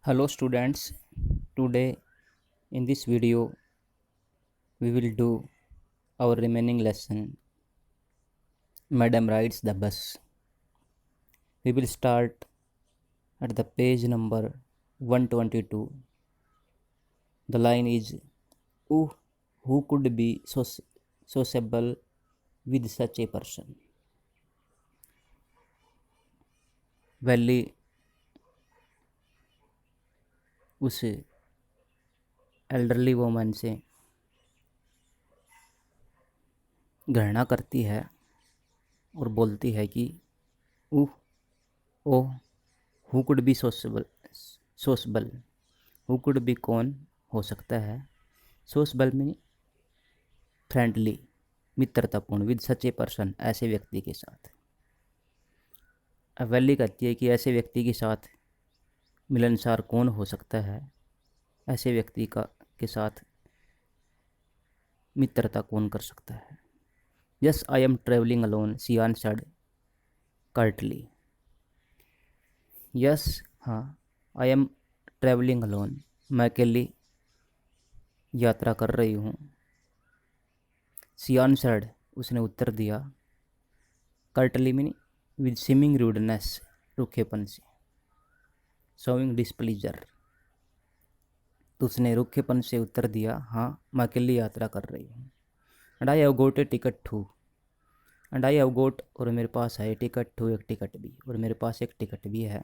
Hello students, today in this video we will do our remaining lesson. Madam rides the bus. We will start at the page number 122. The line is who could be sociable with such a person? Valli उस elderly woman से घृणा करती है और बोलती है कि oh oh who could be sociable who could be कौन हो सकता है सोशबल मीन फ्रेंडली मित्रतापूर्ण विद सच ए पर्सन ऐसे व्यक्ति के साथ। अब वैली कहती है कि ऐसे व्यक्ति के साथ मिलनसार कौन हो सकता है, ऐसे व्यक्ति के साथ मित्रता कौन कर सकता है। Yes I am travelling alone she answered Curtly. Yes हाँ, आई एम ट्रेवलिंग अलोन मैं अकेली यात्रा कर रही हूँ। शी आंसर्ड उसने उत्तर दिया। Curtly mean with seeming rudeness रूखेपन से। शोइंग डिस्प्लीजर तो उसने रूखेपन से उत्तर दिया, हाँ मैं अकेली यात्रा कर रही हूँ। And I have got a ticket to and I have got और मेरे पास है टिकट टू एक टिकट भी और मेरे पास एक टिकट भी है।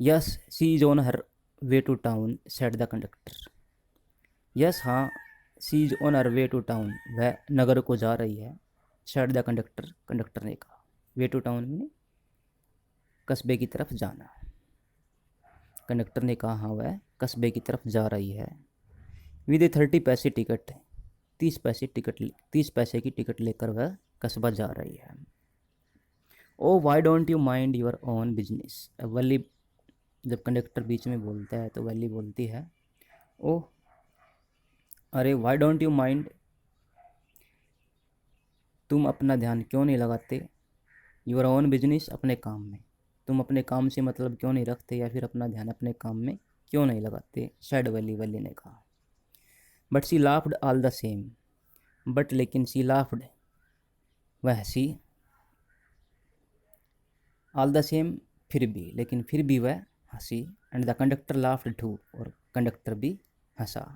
Yes she is on her way to town said the conductor. Yes हाँ, she is on her way to town वह नगर को जा रही है। सेड द कंडक्टर कंडक्टर ने कहा। वे टू टाउन में कस्बे की तरफ जाना। कंडक्टर ने कहा हाँ वह कस्बे की तरफ जा रही है। विद ए 30 पैसे टिकट 30 पैसे की टिकट लेकर वह कस्बा जा रही है। Oh why don't you mind your own business. Valli जब कंडक्टर बीच में बोलता है तो वैली बोलती है ओ अरे वाई डोंट यू माइंड तुम अपना ध्यान क्यों नहीं लगाते योर ओन बिजनेस अपने काम में। तुम अपने काम से मतलब क्यों नहीं रखते या फिर अपना ध्यान अपने काम में क्यों नहीं लगाते। सैड वैली ने कहा। But she laughed all the same but लेकिन सी लाफ्ड वह हंसी। ऑल द सेम फिर भी लेकिन फिर भी वह हंसी। And the conductor laughed too और कंडक्टर भी हंसा।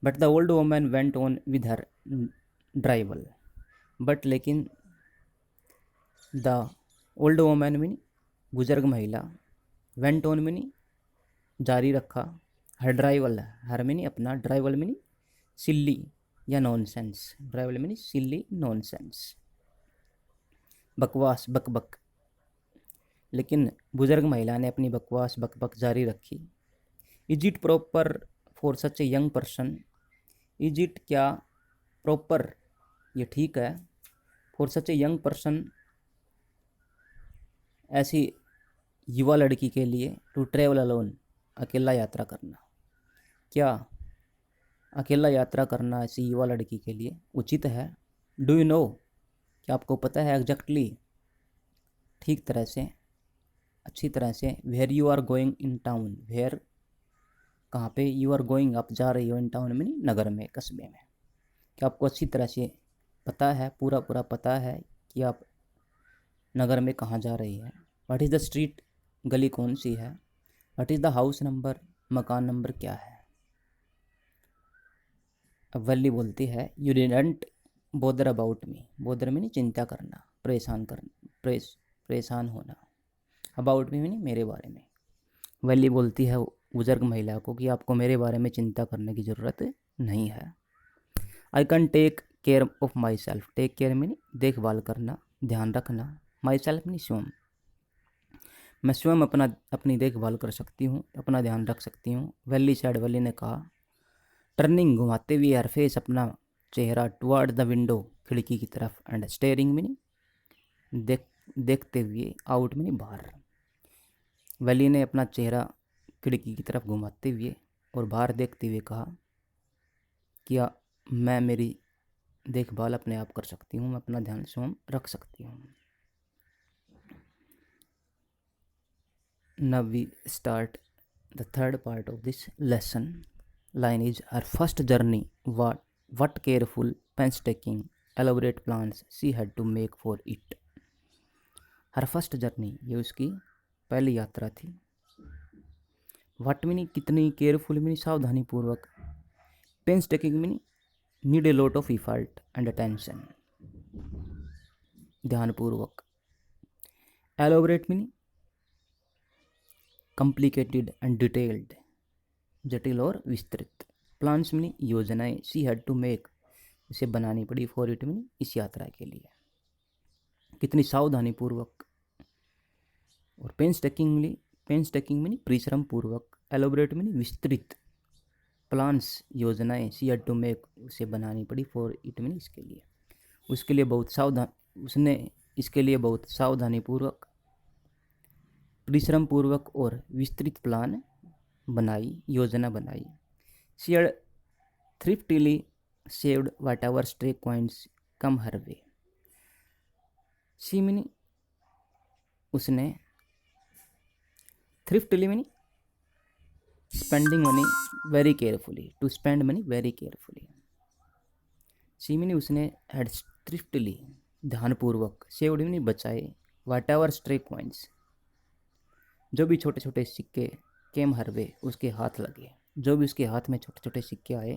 But the old woman went on with her drivel but लेकिन द ओल्ड वोमैन मीनी बुजुर्ग महिला वेंट ऑन मीनी जारी रखा। हर ड्राइवल हर मीनी अपना ड्राइवल मीनी सिल्ली या नॉनसेंस। ड्राइवल मीनी सिल्ली नॉनसेंस बकवास बकबक। लेकिन बुजुर्ग महिला ने अपनी बकवास बकबक जारी रखी। Is it proper for such a young person. Is it क्या प्रॉपर ये ठीक है for such a young person ऐसी युवा लड़की के लिए टू ट्रेवल अलोन अकेला यात्रा करना। क्या अकेला यात्रा करना ऐसी युवा लड़की के लिए उचित है। डू यू नो क्या आपको पता है एग्जैक्टली ठीक तरह से अच्छी तरह से where you are going in town. Where कहाँ पे यू आर गोइंग आप जा रही हो इन टाउन में नगर में कस्बे में। क्या आपको अच्छी तरह से पता है पूरा पता है कि आप नगर में कहाँ जा रही है। व्हाट इज़ द स्ट्रीट गली कौन सी है। What is the house number मकान नंबर क्या है। अब वल्ली बोलती है you didn't bother about me. Bother में नहीं चिंता करना परेशान होना। अबाउट मी नहीं मेरे बारे में। वल्ली बोलती है बुजुर्ग महिला को कि आपको मेरे बारे में चिंता करने की ज़रूरत नहीं है। I can take care of myself. Take care में नहीं देखभाल करना ध्यान रखना। माई सेल्फ नहीं स्वयं मैं स्वयं अपनी देखभाल कर सकती हूँ अपना ध्यान रख सकती हूँ। वैली सैड वैली ने कहा। टर्निंग घुमाते हुए हर फेस अपना चेहरा टुवर्ड द विंडो खिड़की की तरफ एंड स्टेयरिंग में नहीं देखते हुए आउट में नहीं बाहर। वैली ने अपना चेहरा खिड़की की तरफ घुमाते हुए और बाहर देखते हुए कहा क्या मैं मेरी देखभाल अपने आप कर सकती हूँ मैं अपना ध्यान स्वयं रख सकती हूँ। Now we start the third part of this lesson. Line is her first journey. What careful, painstaking, elaborate plans she had to make for it. Her first journey, ये उसकी पहली यात्रा थी. वट मीनी कितनी, केयरफुल मीनी सावधानी पूर्वक, पेंसटेकिंग मीनी need a lot of effort and attention, ध्यानपूर्वक, एलोबरेट मीनी कॉम्प्लिकेटेड एंड डिटेल्ड, जटिल और विस्तृत, प्लान्स मीनी योजनाएं, सी हैड टू मेक, इसे बनानी पड़ी, फॉर इट मीनी इस यात्रा के लिए, कितनी सावधानी पूर्वक, और पेंसटेकिंग मीनी परिश्रम पूर्वक, एलोबरेट मीनी विस्तृत, प्लान्स योजनाएं, सी हैड टू मेक, उसे बनानी पड़ी, फॉर इट मीनी इसके लिए, उसके लिए बहुत सावधान, उसने इसके लिए बहुत सावधानी पूर्वक, परिश्रम पूर्वक और विस्तृत प्लान बनाई, योजना बनाई. She had thriftily saved whatever stray coins come her way. She meaning उसने, thriftily meaning spending money very carefully, to spend money very carefully. She meaning उसने, हैड थ्रिफ्टिली ध्यानपूर्वक, सेव्ड मीनी बचाए, वट एवर स्ट्रे कॉइन्स जो भी छोटे छोटे सिक्के, केम हर वे उसके हाथ लगे, जो भी उसके हाथ में छोटे छोटे सिक्के आए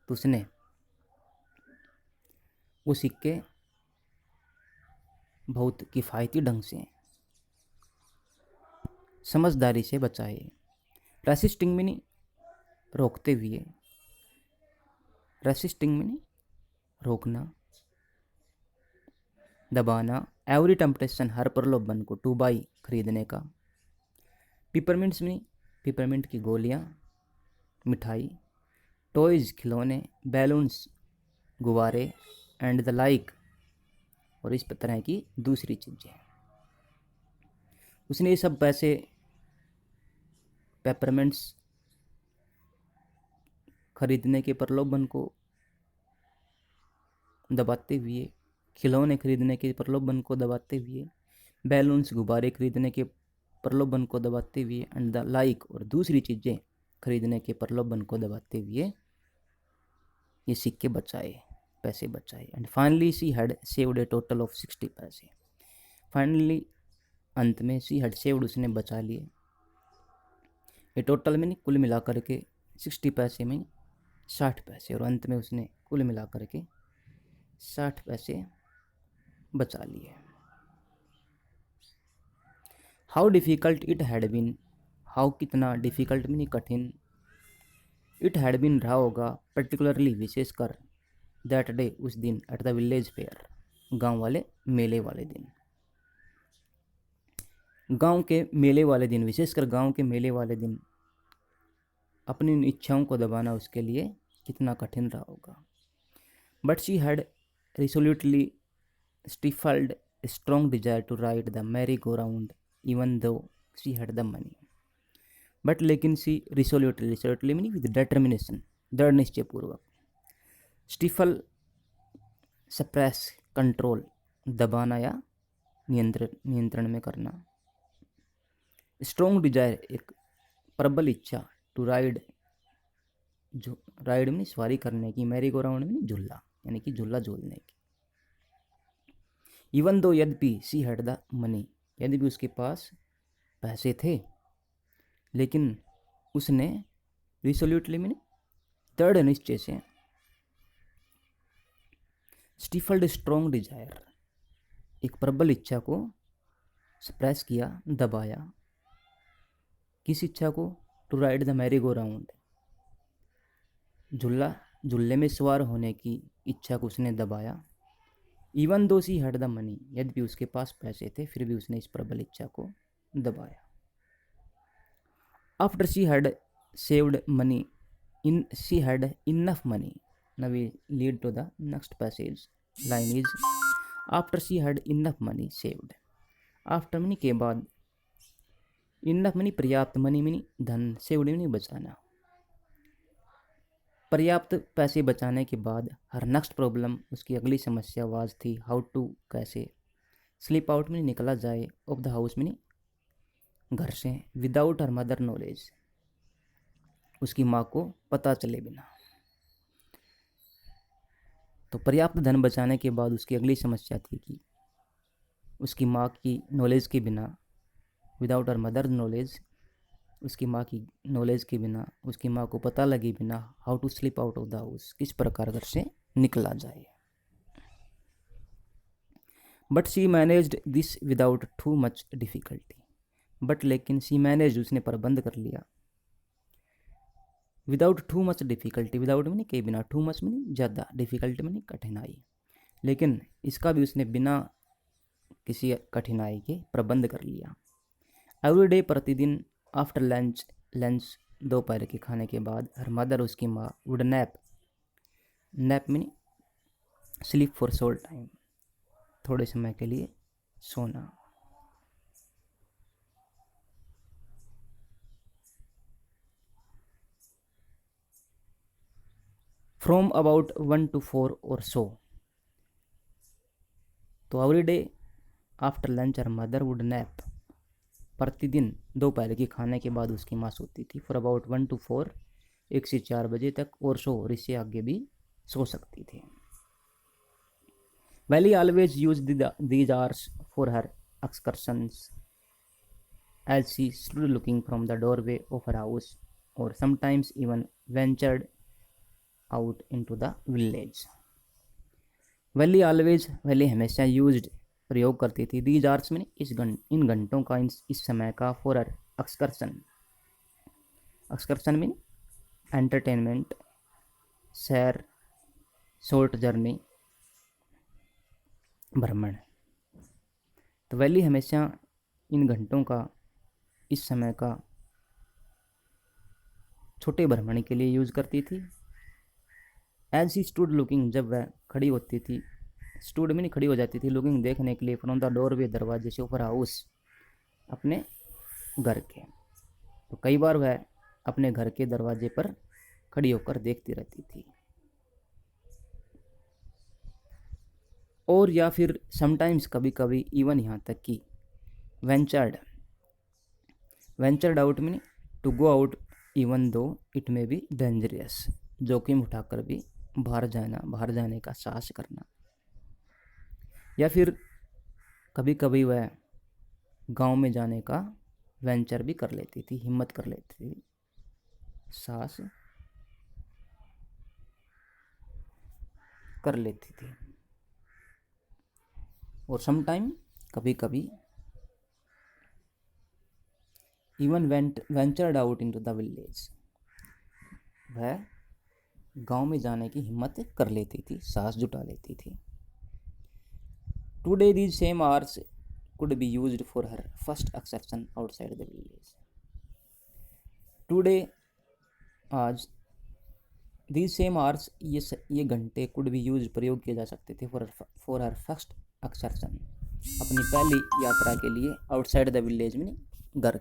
तो उसने वो सिक्के बहुत किफ़ायती ढंग से, समझदारी से बचाए. रेसिस्टिंग मीनी रोकते हुए, रेसिस्टिंग मीनी रोकना, दबाना, एवरी टेम्पटेशन हर प्रलोभन को, टू बाई खरीदने का. पिपरमिंट्स में पिपरमिंट की गोलियाँ, मिठाई, टॉयज़ खिलौने, बैलून्स गुब्बारे, एंड द लाइक और इस तरह की दूसरी चीज़ें. उसने ये सब पैसे पेपरमेंट्स खरीदने के प्रलोभन को दबाते हुए, खिलौने खरीदने के प्रलोभन को दबाते हुए, बैलून्स गुब्बारे खरीदने के प्रलोभन को दबाते हुए, एंड द लाइक और दूसरी चीज़ें खरीदने के प्रलोभन को दबाते हुए ये सिक्के बचाए, पैसे बचाए. And finally she had saved A total of 60 पैसे. फाइनली अंत में सी हैड सेव्ड उसने बचा लिए, ये टोटल में नहीं कुल मिला करके 60 पैसे में 60 पैसे, और अंत में उसने कुल मिला करके 60 पैसे बचा लिए. How difficult it had been, how कितना, डिफ़िकल्ट में नहीं कठिन, इट हैड बीन रहा होगा, पर्टिकुलरली विशेषकर, दैट डे उस दिन, एट द विलेज फेयर गांव वाले मेले वाले दिन, गांव के मेले वाले दिन, विशेषकर गांव के मेले वाले दिन अपनी इच्छाओं को दबाना उसके लिए कितना कठिन रहा होगा. But she had resolutely stifled a strong desire to ride the merry-go-round even though she had the money. But लेकिन सी रिसोल्यूटली मीनी विद डिटर्मिनेशन, दृढ़ निश्चय पूर्वक, स्टिफल सप्रेस कंट्रोल दबाना या नियंत्रण में करना, स्ट्रॉन्ग डिजायर एक प्रबल इच्छा, टू राइड राइड में सवारी करने की, मैरी गो राउंड में झूला यानी कि झूला झूलने की. इवन दो यद्यपि सी हैड द मनी, यद्यपि उसके पास पैसे थे, लेकिन उसने रिसोल्यूटली मीन दृढ़ निश्चय से, स्टिफल्ड स्ट्रॉन्ग डिजायर एक प्रबल इच्छा को सप्रेस किया, दबाया, किस इच्छा को, to ride the merry go round झूले में सवार होने की इच्छा को उसने दबाया. Even though she had the money, यद्यपि उसके पास पैसे थे फिर भी उसने इस प्रबल इच्छा को दबाया. After she had saved money, she had enough money. Now we lead to the next passage. Line is after she had enough money saved. After money के बाद, इनफ मनी पर्याप्त, मनी मनी धन, सेव्ड मनी बचाना. पर्याप्त पैसे बचाने के बाद हर नेक्स्ट प्रॉब्लम, उसकी अगली समस्या वाज थी, हाउ टू कैसे, स्लिप आउट में निकला जाए, ऑफ द हाउस में घर से विदाउट हर मदर नॉलेज, उसकी माँ को पता चले बिना। तो पर्याप्त धन बचाने के बाद उसकी अगली समस्या थी कि उसकी माँ की नॉलेज के बिना, विदाउट हर मदर नॉलेज, उसकी माँ की नॉलेज के बिना, उसकी माँ को पता लगे बिना, how to slip out of the house, किस प्रकार घर से निकला जाए। But she managed this without too much difficulty, but लेकिन शी मैनेज, उसने प्रबंध कर लिया, without too much difficulty, without में नहीं के बिना, टू मच में नहीं ज़्यादा, डिफिकल्टी में नहीं कठिनाई, लेकिन इसका भी उसने बिना किसी कठिनाई के प्रबंध कर लिया। एवरी डे, प्रतिदिन, आफ्टर लंच, लंच दोपहर के खाने के बाद, हर मदर, उसकी माँ, वुड नैप, नैप में स्लीप फॉर शॉर्ट टाइम, थोड़े समय के लिए सोना। फ्रॉम अबाउट 1 to 4 और सो। तो every day after lunch her mother would nap, प्रतिदिन दोपहर के खाने के बाद उसकी माँ सोती थी, फॉर अबाउट 1 to 4, 1 से 4 बजे तक, और सो, और इससे आगे भी सो सकती थी। Valley always used these hours for her excursions, as she stood looking from the doorway of her house, or sometimes even ventured out into the village. Valley always, Valley हमेशा used, प्रयोग करती थी, these hours में इन घंटों का, इस समय का, for her excursion, excursion में एंटरटेनमेंट, सैर, शॉर्ट जर्नी, भ्रमण। तो वैली हमेशा इन घंटों का, इस समय का, छोटे भ्रमण के लिए यूज करती थी। एज सी स्टूड लुकिंग, जब वह खड़ी होती थी, स्टूड में नहीं खड़ी हो जाती थी, लुकिंग देखने के लिए, फ्रॉम द डोरवे, दरवाजे से, ऊपर हाउस, अपने घर के। तो कई बार वह अपने घर के दरवाजे पर खड़ी होकर देखती रहती थी। और या फिर समटाइम्स, कभी कभी, इवन, यहाँ तक कि ventured, ventured out mean to go out even though it may be dangerous, जोखिम उठाकर भी बाहर जाने का साहस करना। या फिर कभी कभी वह गांव में जाने का वेंचर भी कर लेती थी, हिम्मत कर लेती थी, साहस कर लेती थी। और समटाइम, कभी कभी, even ventured out into the village, वह गांव में जाने की हिम्मत कर लेती थी, साहस जुटा लेती थी। Today these same hours could be used for her first exertion outside the village. Today, आज, दीज सेम आवर्स, ये घंटे, कुड बी यूज, प्रयोग किए जा सकते थे, फॉर हर फर्स्ट एक्सरशन, अपनी पहली यात्रा के लिए, आउटसाइड द विलेज में, घर,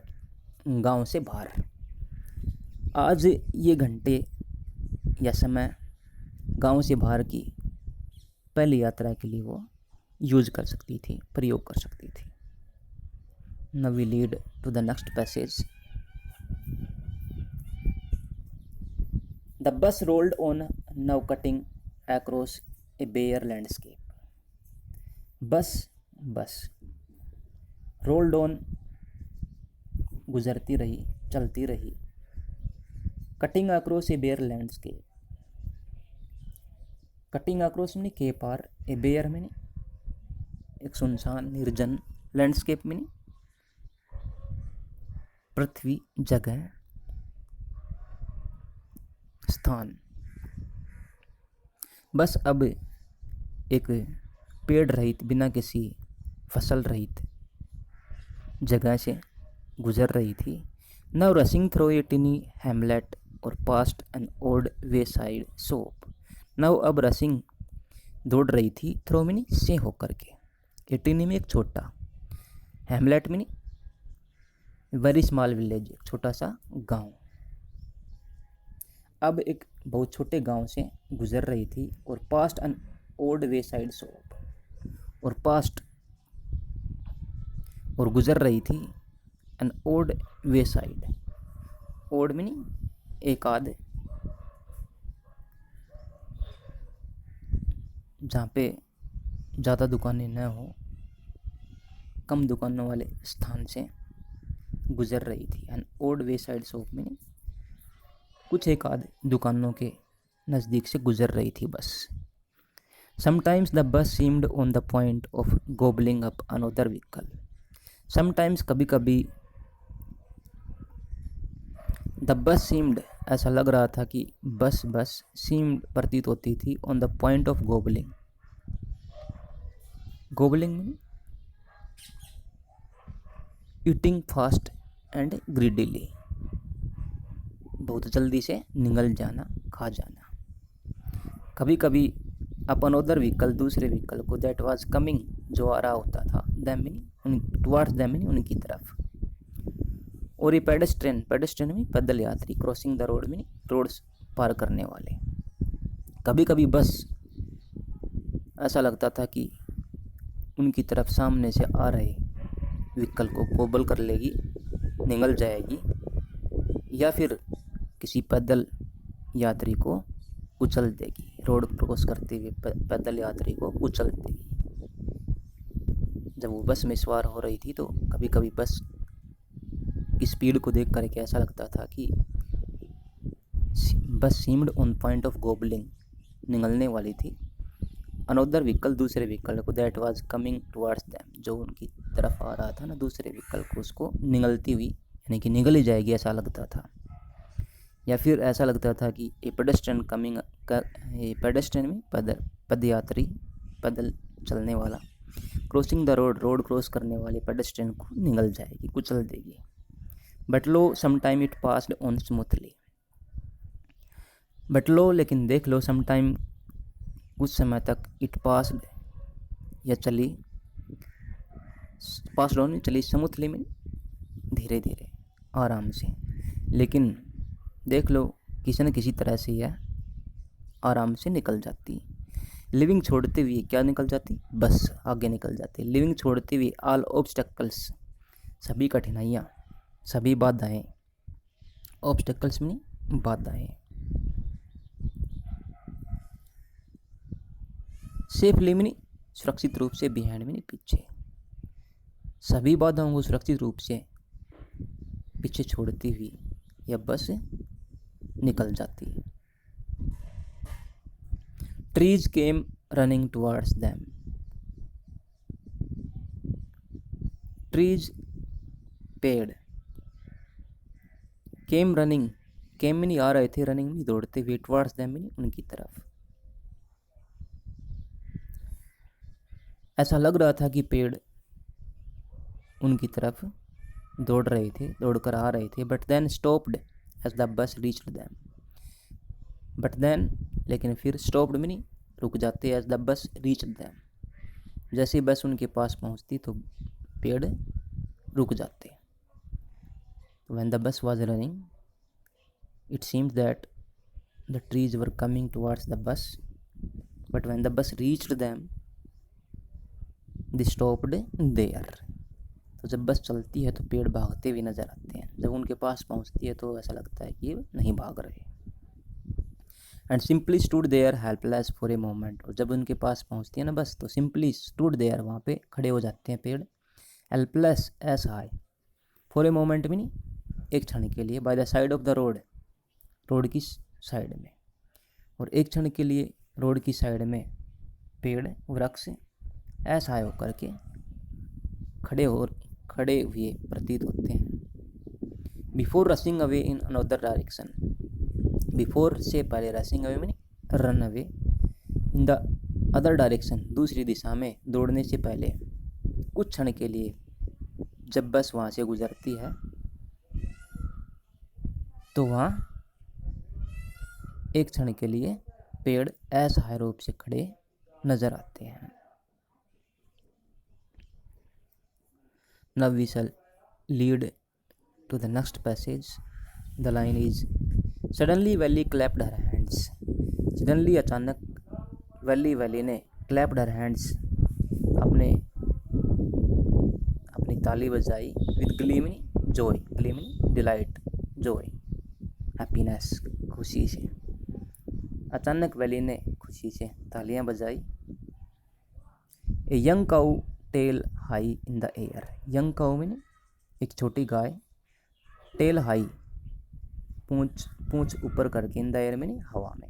गांव से बाहर। आज ये घंटे या समय गांव से बाहर की पहली यात्रा के लिए वो यूज कर सकती थी, प्रयोग कर सकती थी। Now we lead to the next passage. The bus rolled on, now cutting across a bare landscape. Bus rolled on, गुजरती रही, चलती रही, cutting across a bare landscape, cutting across में के पार, ए बेयर में एक सुनसान निर्जन, लैंडस्केप में पृथ्वी, जगह, स्थान। बस अब एक पेड़ रहित, बिना किसी फसल रहित जगह से गुजर रही थी। Now rushing through a tiny hamlet और past an old wayside shop. Now अब रशिंग, दौड़ रही थी, थ्रो में से होकर के, ए टिनी में एक छोटा, हैमलेट में वेरी स्मॉल विलेज, एक छोटा सा गांव। अब एक बहुत छोटे गांव से गुजर रही थी, और past an old wayside shop, और पास्ट, और गुजर रही थी एन ओड वे साइड, ओड मीनिंग एक आध, जहाँ पे ज़्यादा दुकानें न हो, कम दुकानों वाले स्थान से गुजर रही थी। एन ओड वे साइड शॉप मीनिंग कुछ एक आध दुकानों के नज़दीक से गुजर रही थी बस। Sometimes the bus seemed on the point of gobbling up another vehicle, sometimes कभी कभी, द बस सीम्ड ऐसा लग रहा था कि बस सीम्ड प्रतीत होती थी, on the point of gobbling, gobbling meaning eating fast and greedily, बहुत जल्दी से निगल जाना, खा जाना। कभी कभी अपन अनदर व्हीकल, दूसरे व्हीकल को, दैट वाज कमिंग, जो आ रहा होता था, them meaning towards them meaning उनकी तरफ, और ये पेडेस्ट्रियन, पेडेस्ट्रियन में पैदल यात्री, crossing the road meaning roads पार करने वाले। कभी कभी बस ऐसा लगता था कि उनकी तरफ सामने से आ रहे व्हीकल को गोबल कर लेगी, निगल जाएगी, या फिर किसी पैदल यात्री को कुचल देगी, रोड क्रॉस करते हुए पैदल यात्री को कुचल देगी। जब वो बस में सवार हो रही थी तो कभी कभी बस की स्पीड को देख करके ऐसा लगता था कि बस सीम्ड ऑन पॉइंट ऑफ गोबलिंग, निगलने वाली थी, अनदर व्हीकल, दूसरे व्हीकल को, that was coming towards them, जो उनकी तरफ आ रहा था ना दूसरे व्हीकल को, उसको निगलती हुई, यानी कि निगल ही जाएगी ऐसा लगता था। या फिर ऐसा लगता था कि ए पेडेस्ट्रियन कमिंग, पेडेस्ट्रियन में पदयात्री, पैदल चलने वाला, crossing the road, road cross करने वाले पेडेस्ट्रियन को निगल जाएगी, कुचल देगी। But lo sometime it passed on smoothly, but lo लेकिन देख लो, समटाइम कुछ समय तक, इट पास्ड या चली, पास्ड ऑन चली, स्मूथली में धीरे धीरे आराम से, लेकिन देख लो किसी न किसी तरह से यह आराम से निकल जाती। लिविंग छोड़ते हुए क्या निकल जाती, बस आगे निकल जाती। लिविंग छोड़ते हुए ऑल ऑब्स्टेकल्स, सभी कठिनाइयाँ, सभी बाधाएं, ऑब्स्टेकल्स में बाधाएं, सेफली में सुरक्षित रूप से, बिहाइंड में पीछे, सभी बाधाओं को सुरक्षित रूप से पीछे छोड़ती हुई यह बस निकल जाती है। Trees came running towards them, trees पेड़, केम रनिंग, केम में नहीं आ रहे थे, रनिंग में दौड़ते हुए, टुवर्ड्स देम में उनकी तरफ। ऐसा लग रहा था कि पेड़ उनकी तरफ दौड़ रहे थे, दौड़कर आ रहे थे। But then stopped as the bus reached them, but then लेकिन फिर, स्टॉप्ड मीनिंग रुक जाते, as the bus reached them, जैसे बस उनके पास पहुंचती तो पेड़ रुक जाते। When the bus was running it seemed that the trees were coming towards the bus, but when the bus reached them they stopped there. तो जब बस चलती है तो पेड़ भागते हुए नजर आते हैं, जब उनके पास पहुंचती है तो ऐसा लगता है कि ये नहीं भाग रहे। And simply stood there helpless for a moment, और जब उनके पास पहुंचती है ना बस, तो सिंपली स्टूड देयर, वहाँ पे खड़े हो जाते हैं पेड़, हेल्पलेस ऐसा है, फॉर ए मोमेंट में नहीं, एक क्षण के लिए, by the side of the road, road की साइड में, और एक क्षण के लिए रोड की साइड में पेड़, वृक्ष ऐसा है होकर के खड़े हुए प्रतीत होते हैं। Before रसिंग away in another direction, before से पहले, रसिंग अवे में run away, in the other direction, दूसरी दिशा में दौड़ने से पहले, कुछ क्षण के लिए जब बस वहाँ से गुजरती है तो वहाँ एक क्षण के लिए पेड़ असहाय रूप से खड़े नजर आते हैं। Now we shall lead to the next passage. The line is, suddenly Valley clapped her hands. Suddenly अचानक वैली ने clapped her hands, अपनी ताली बजाई, with glee में joy, glee meaning delight, joy, happiness, खुशी से। अचानक वैली ने खुशी से तालियां बजाई। A young cow tail high in the air, young cow meaning एक छोटी गाय, टेल हाई पूंछ, पूंछ ऊपर करके, इन द एयर मीनिंग हवा में,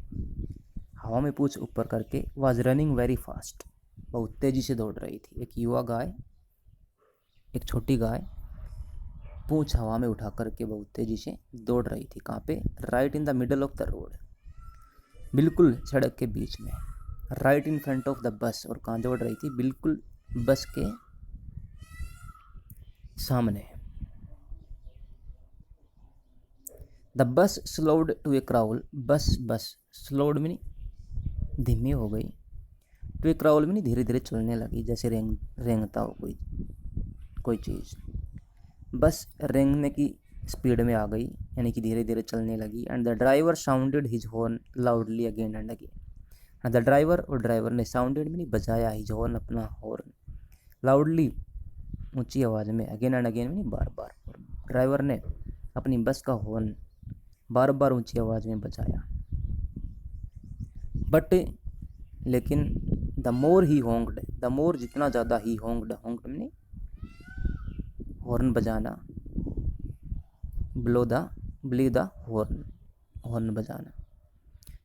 हवा में पूंछ ऊपर करके, वाज रनिंग वेरी फास्ट, बहुत तेजी से दौड़ रही थी। एक युवा गाय, एक छोटी गाय पूंछ हवा में उठा करके बहुत तेजी से दौड़ रही थी। कहाँ पे? Right in the middle of the road, बिल्कुल सड़क के बीच में, right in front of the बस। और कहाँ दौड़ रही थी? बिल्कुल बस के सामने। The bus slowed to a crawl, bus slowed में धीमी हो गई, टू ए क्राउल में धीरे धीरे चलने लगी, जैसे रेंगता हो कोई चीज़। बस रेंगने की स्पीड में आ गई, यानी कि धीरे धीरे चलने लगी। And the driver sounded his horn loudly again and again. The driver, और ड्राइवर ने साउंडेड में बजाया हिज हॉर्न, अपना हॉर्न, लाउडली ऊंची आवाज़ में, अगेन एंड अगेन में बार बार। और ड्राइवर ने अपनी बस का हॉर्न बार बार ऊंची आवाज़ में बजाया। बट लेकिन the more he होंग्ड, the more जितना ज़्यादा ही होंग्ड, होंग्ड में हॉर्न बजाना, ब्लो द हॉर्न, हॉर्न बजाना।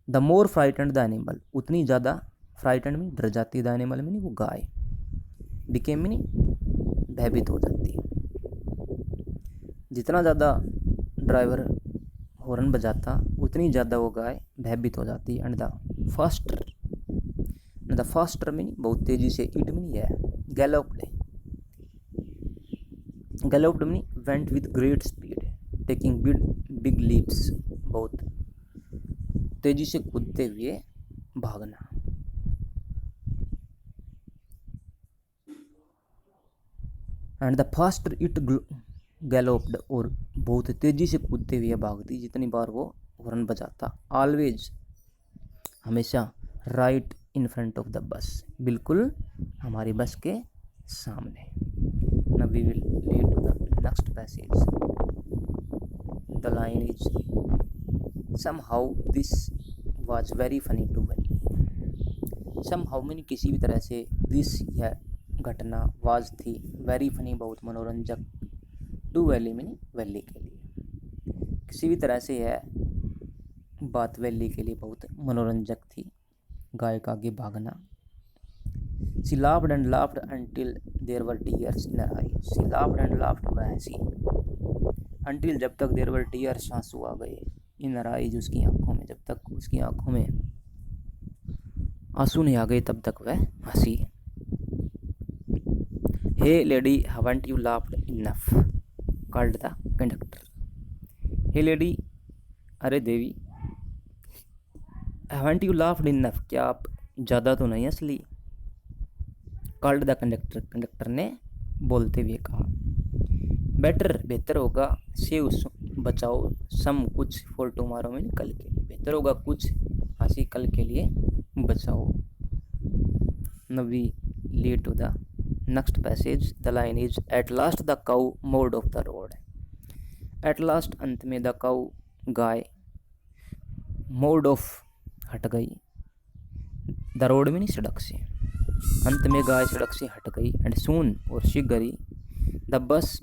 The more frightened the animal, उतनी ज़्यादा फ्राइटेंड में डर जाती, द एनिमल में वो गाय, बिकेम में भयभीत हो जाती। जितना ज़्यादा ड्राइवर हॉर्न बजाता उतनी ज़्यादा वो गाय भयभीत हो जाती। एंड द फास्टर में बहुत तेज़ी से, इट में है गैलोप्ड में went with great speed, taking big leaps, बहुत तेज़ी से कूदते हुए भागना। एंड द फास्टर इट गैलोप्ड, और बहुत तेज़ी से कूदते हुए भागती जितनी बार वो हॉर्न बजाता। ऑलवेज, हमेशा, right in front of the bus, बिल्कुल हमारी बस के सामने। Now we will lead to the next passage. The line is somehow this was very funny to Valli. Somehow mean किसी भी तरह से, दिस यह घटना, वाज थी, वेरी फनी बहुत मनोरंजक, टू वैली मीन वैली के लिए, किसी भी तरह से यह बात वैली के लिए बहुत मनोरंजक थी, गाय का आगे भागना। She laughed and laughed until there were tears in her eyes. She laughed and laughed, वह हंसी, until जब तक there were tears, आंसू आ गए, in her eyes, उसकी आंखों में, जब तक उसकी आंखों में आंसू नहीं आ गए तब तक वह हंसी। Hey lady, haven't you laughed enough? called the conductor. Hey lady, अरे देवी, haven't you laughed enough, क्या आप ज़्यादा तो नहीं हंस ली? कॉल्ड द कंडक्टर, कंडक्टर ने बोलते हुए कहा। बेटर, बेहतर होगा, सेव बचाओ, सम कुछ, फॉर टुमारो में कल के लिए, बेहतर होगा कुछ हंसी कल के लिए बचाओ। Now we lead to the next passage. The line is at last the cow moved off the road. At last, अंत में, द काउ गाय, मोड ऑफ हट गई, द रोड में नहीं सड़क से, अंत में गाय सड़क से हट गई। एंड सून, और शीघ्र ही, the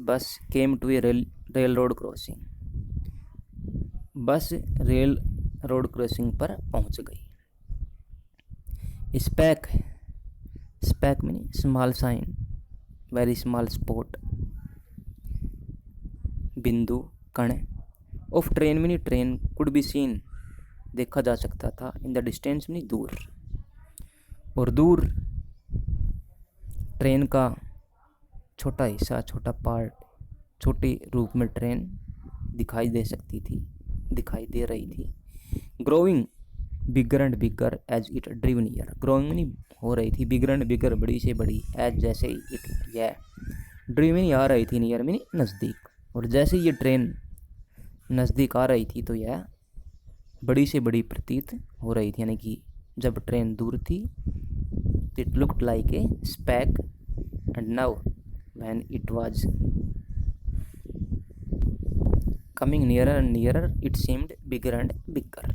bus came to a railroad crossing, bus railroad crossing पर पहुंच गई। Speck, speck meaning small sign, very small spot, बिंदु, कण, of train meaning train, could be seen, देखा जा सकता था, इन द डिस्टेंस मीनिंग दूर, और दूर ट्रेन का छोटा हिस्सा, छोटा पार्ट, छोटे रूप में ट्रेन दिखाई दे सकती थी, दिखाई दे रही थी। Growing bigger and bigger as it drew near, growing meaning हो रही थी, बिगर एंड बिगर बड़ी से बड़ी, एज जैसे इट यह, ड्रीव मीनिंग आ रही थी, नियर मीनिंग नज़दीक, और जैसे ये ट्रेन नज़दीक आ रही थी तो यह बड़ी से बड़ी प्रतीत हो रही थी, यानी कि जब ट्रेन दूर थी, it looked like a SPAC, and now when it was Coming nearer and nearer, it seemed bigger and bigger.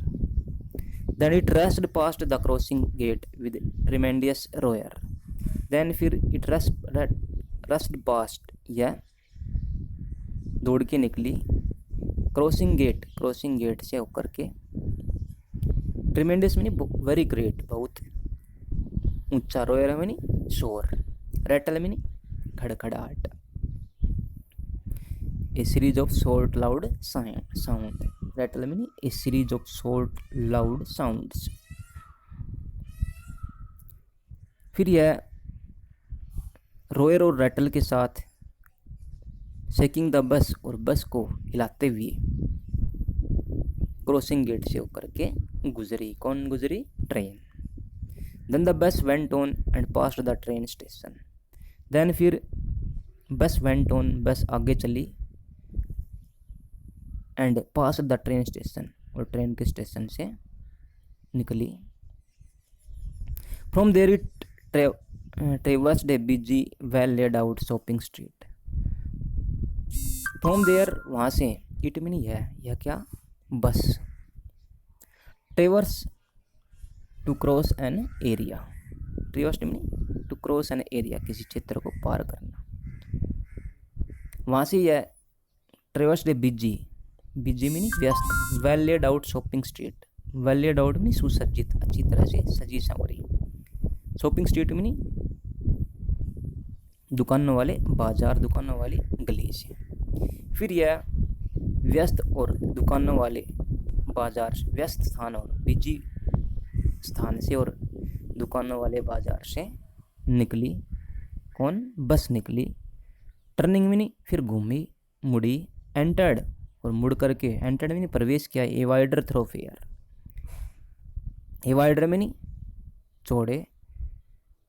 Then it rushed past the crossing gate with tremendous roar. Then फिर it rushed past, यह दौड़ के निकली crossing gate से होकर के। Tremendous मीनी very great, बहुत ऊंचा, रोयर मीनी शोर, रैटल मीनी खड़खड़ाहट। A series of short loud sound, rattle meaning a series of short loud sounds. फिर यह रोयर और रैटल के साथ शेकिंग द बस, और बस को हिलाते हुए क्रॉसिंग गेट से होकर के गुजरी। कौन गुजरी? Train. Then the bus went on and passed the train station. Then फिर बस वेंट ऑन, बस आगे चली, and passed the train station, और ट्रेन के स्टेशन से निकली। From there it traversed a busy well laid out shopping street. From there, वहाँ से, it meaning यह क्या? Bus. Traverse, to cross an area, traverse meaning to cross an area, किसी क्षेत्र को पार करना। वहाँ से यह ट्रेवर्स्ड ए बिजी मीनी व्यस्त, well laid out shopping street, well laid out मीनी सुसज्जित, अच्छी तरह से सजी संवरी। शॉपिंग स्ट्रीट मीनी दुकानों वाले बाजार, दुकानों वाली गली से। फिर यह व्यस्त और दुकानों वाले बाजार, व्यस्त स्थान और बिजी स्थान से और दुकानों वाले बाजार से निकली। कौन? बस निकली। टर्निंग मीनी फिर घूमी, मुड़ी। एंटर्ड, और मुड़ करके, एंटर्ड मीनी प्रवेश किया। ए वाइडर थ्रोफेयर, ए वाइडर मीनी चौड़े,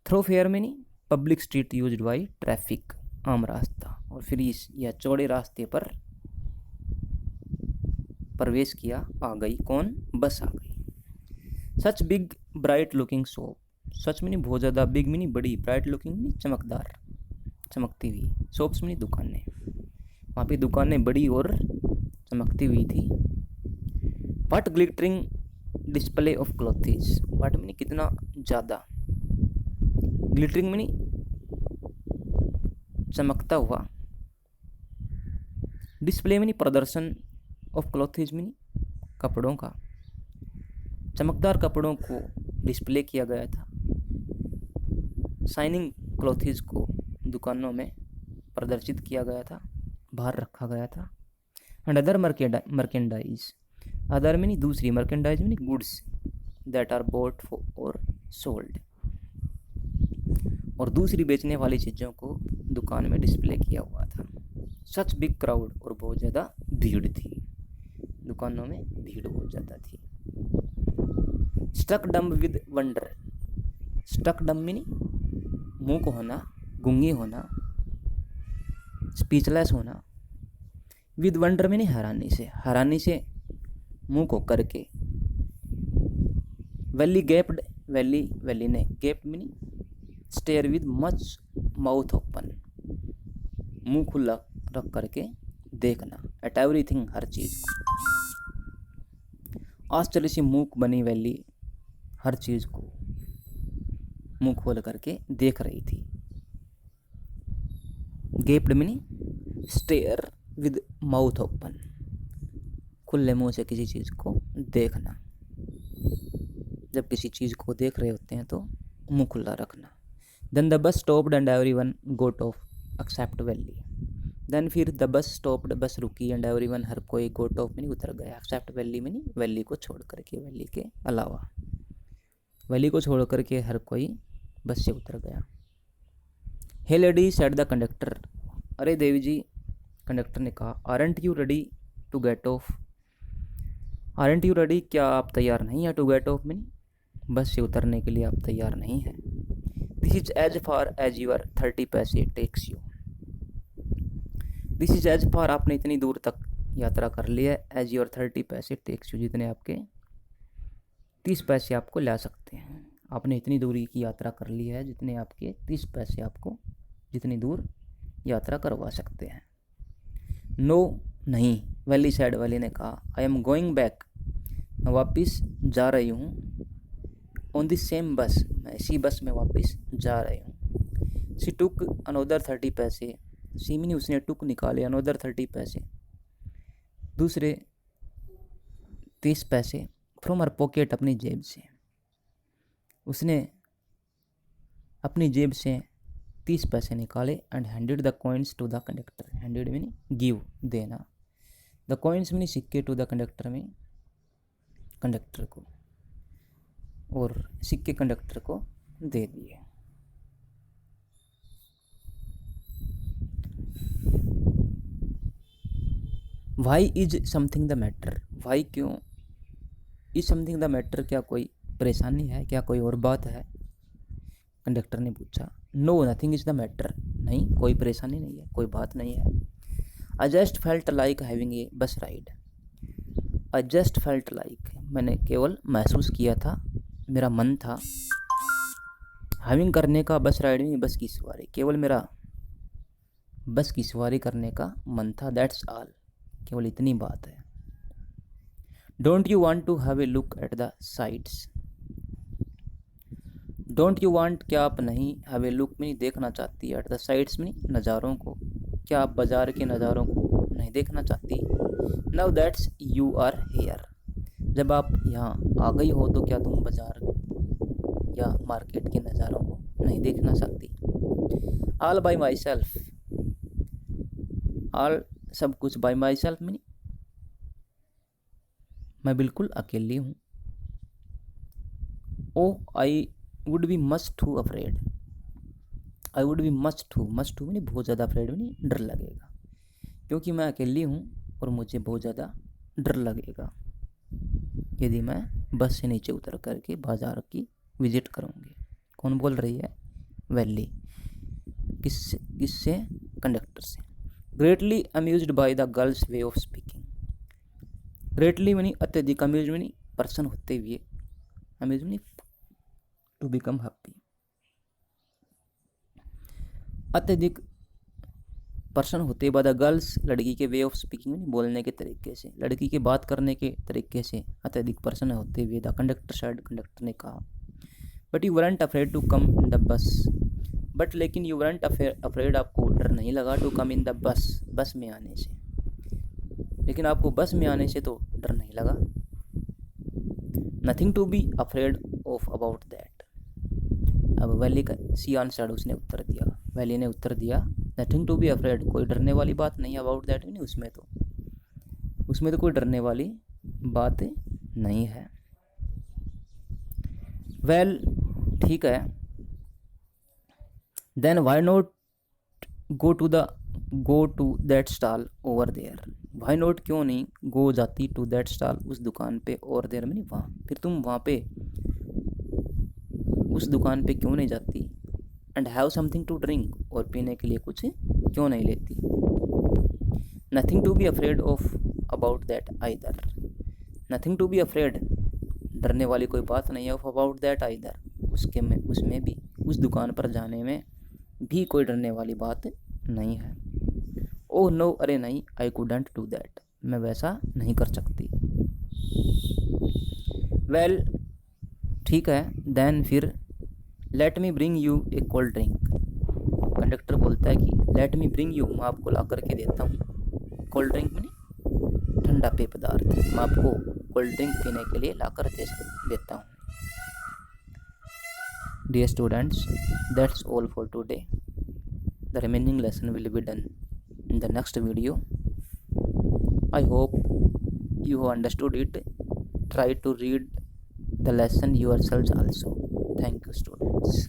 थ्रोफेयर मीनी public street used by traffic, आम रास्ता। और फिर इस यह चौड़े रास्ते पर प्रवेश किया, आ गई। कौन? बस आ गई। Such big bright looking shop, such meaning बहुत ज़्यादा, बिग मीनी बड़ी, ब्राइट लुकिंग मीनी चमकदार, चमकती हुई, शॉप्स मीनी दुकानें। वहाँ पे दुकानें बड़ी और चमकती हुई थी। What glittering display of clothes, what मीनी कितना ज़्यादा, ग्लिटरिंग मीनी चमकता हुआ, डिस्प्ले मीनी प्रदर्शन, ऑफ क्लॉथेज मीनी कपड़ों का, चमकदार कपड़ों को डिस्प्ले किया गया था। शाइनिंग क्लॉथेज को दुकानों में प्रदर्शित किया गया था, बाहर रखा गया था। एंड अदर मर्केंडाइज, अदर मीनी दूसरी, मर्केंडाइज मीनी गुड्स दैट आर बोट और सोल्ड, और दूसरी बेचने वाली चीज़ों को दुकान में डिस्प्ले किया हुआ था। सच बिग क्राउड, और बहुत ज़्यादा भीड़ थी, दुकानों में भीड़ बहुत ज़्यादा थी। स्टक डम विद वंडर, स्टक डम मीनी मूक होना, गूंगी होना, स्पीचलेस होना। विद वंडर मीनी हैरानी से मूक होकर के। वैली गैप्ड, वैली ने, gaped meaning stare with much mouth open, मुंह खुला रख करके देखना। एट एवरीथिंग, हर चीज़ को। आश्चर्य से मूक बनी वैली हर चीज़ को मुंह खोल करके देख रही थी। गेप्ड मीनी स्टेयर विद माउथ ओपन, खुले मुंह से किसी चीज़ को देखना। जब किसी चीज़ को देख रहे होते हैं तो मुंह खुला रखना। Then the bus stopped and everyone got off except Valli, then फिर द बस स्टॉप्ड, बस रुकी, एंड एवरीवन, हर कोई, गोट ऑफ मीनी उतर गया, एक्सेप्ट वैली मीनी वैली को छोड़ करके, वैली के अलावा, वैली को छोड़ करके हर कोई बस से उतर गया। Hey lady said the conductor, अरे देवी जी, कंडक्टर ने कहा। Aren't you ready to get off, aren't you ready, क्या आप तैयार नहीं हैं? टू गेट ऑफ मीनी बस से उतरने के लिए आप तैयार नहीं हैं। This is as far as your 30 पैसे takes you, this is as far, आपने इतनी दूर तक यात्रा कर ली है, एज योर 30 पैसे टेक्स यू, जितने आपके 30 पैसे आपको ला सकते हैं। आपने इतनी दूरी की यात्रा कर ली है जितने आपके 30 पैसे आपको जितनी दूर यात्रा करवा सकते हैं। नो नहीं, वैली सैड, वैली ने कहा, आई एम गोइंग बैक, मैं वापस जा रही हूँ, ऑन द सेम बस, मैं इसी बस में वापस जा रही हूँ। शी टुक अनोदर 30 पैसे, सी मीनी उसने टुक निकाले, अनोदर 30 पैसे, दूसरे 30 पैसे, फ्रॉम हर पॉकेट, अपनी जेब से, उसने अपनी जेब से 30 पैसे निकाले and handed the coins to the conductor, handed meaning give, देना, द कॉइन्स मीनी सिक्के, टू द कंडक्टर में कंडक्टर को, और सिक्के कंडक्टर को दे दिए। Why is something the matter, why क्यों, इज समथिंग द मैटर, क्या कोई परेशानी है, क्या कोई और बात है, कंडक्टर ने पूछा। No nothing is the matter, नहीं कोई परेशानी नहीं है, कोई बात नहीं है। I just felt like having a bus ride, I just felt like, मैंने केवल महसूस किया था, मेरा मन था, हैविंग करने का, बस राइड में बस की सवारी, केवल मेरा बस की सवारी करने का मन था, दैट्स ऑल, केवल इतनी बात है। Don't you want to have a look at the sides, don't you want, क्या आप नहीं, हैव ए लुक में देखना चाहती, एट द साइड्स में नज़ारों को, क्या आप बाज़ार के नज़ारों को नहीं देखना चाहती। Now that's you are here, जब आप यहाँ आ गई हो तो क्या तुम बाज़ार या मार्केट के नज़ारों को नहीं देखना चाहती। All by my self, all सब कुछ, बाई माई सेल्फ में मैं बिल्कुल अकेली हूँ। Oh I would be much too afraid, I would be much too मैंने बहुत ज़्यादा अफ्रेड में डर लगेगा, क्योंकि मैं अकेली हूँ और मुझे बहुत ज़्यादा डर लगेगा यदि मैं बस से नीचे उतर करके बाज़ार की विज़िट करूँगी। कौन बोल रही है, वैली, किससे, कंडक्टर से। Greatly amused by the girl's way of speaking, greatly meaning अत्यधिक, अम्यूज मनी पर्सन होते हुए, amuse meaning to become happy, अत्यधिक पर्सन होते बाद, गर्ल्स लड़की के, वे ऑफ स्पीकिंग में बोलने के तरीके से, लड़की के बात करने के तरीके से अत्यधिक पर्सन होते हुए, द कंडक्टर साइड, कंडक्टर ने कहा। But you weren't afraid to come in the bus, but लेकिन यू वरंट अफ्रेड, आपको डर नहीं लगा, टू कम इन द बस, बस में आने से, लेकिन आपको बस में आने से तो डर नहीं लगा। Nothing to be afraid of about that, अब वैली का सी आंसर्ड, उसने उत्तर दिया, वैली ने उत्तर दिया, नथिंग टू बी अफ्रेड, कोई डरने वाली बात नहीं, अबाउट दैट नहीं, उसमें तो कोई डरने वाली बात नहीं है। वेल ठीक है, then why not go to that stall over there, why not क्यों नहीं, गो जाती, टू दैट स्टॉल उस दुकान पे, और देयर में नहीं वहाँ, फिर तुम वहाँ पे उस दुकान पे क्यों नहीं जाती, and have something to drink, और पीने के लिए कुछ क्यों नहीं लेती। Nothing to be afraid of about that either, nothing to be afraid, डरने वाली कोई बात नहीं है, ऑफ अबाउट दैट आइदर, उसमें भी, उस दुकान पर जाने में भी कोई डरने वाली बात नहीं है। ओह नो, अरे नहीं, आई कुडंट डू दैट, मैं वैसा नहीं कर सकती। वेल ठीक है, देन फिर, let me bring U A cold drink, conductor बोलता है कि लेट मी ब्रिंग यू, मैं आपको ला करके देता हूँ, कोल्ड ड्रिंक में ठंडा पेय पदार्थ, मैं आपको कोल्ड ड्रिंक पीने के लिए ला कर देता हूँ। Dear students, that's all for today, the remaining lesson will be done in the next video. I hope you have understood it. Try to read the lesson yourselves also. Thank you, students.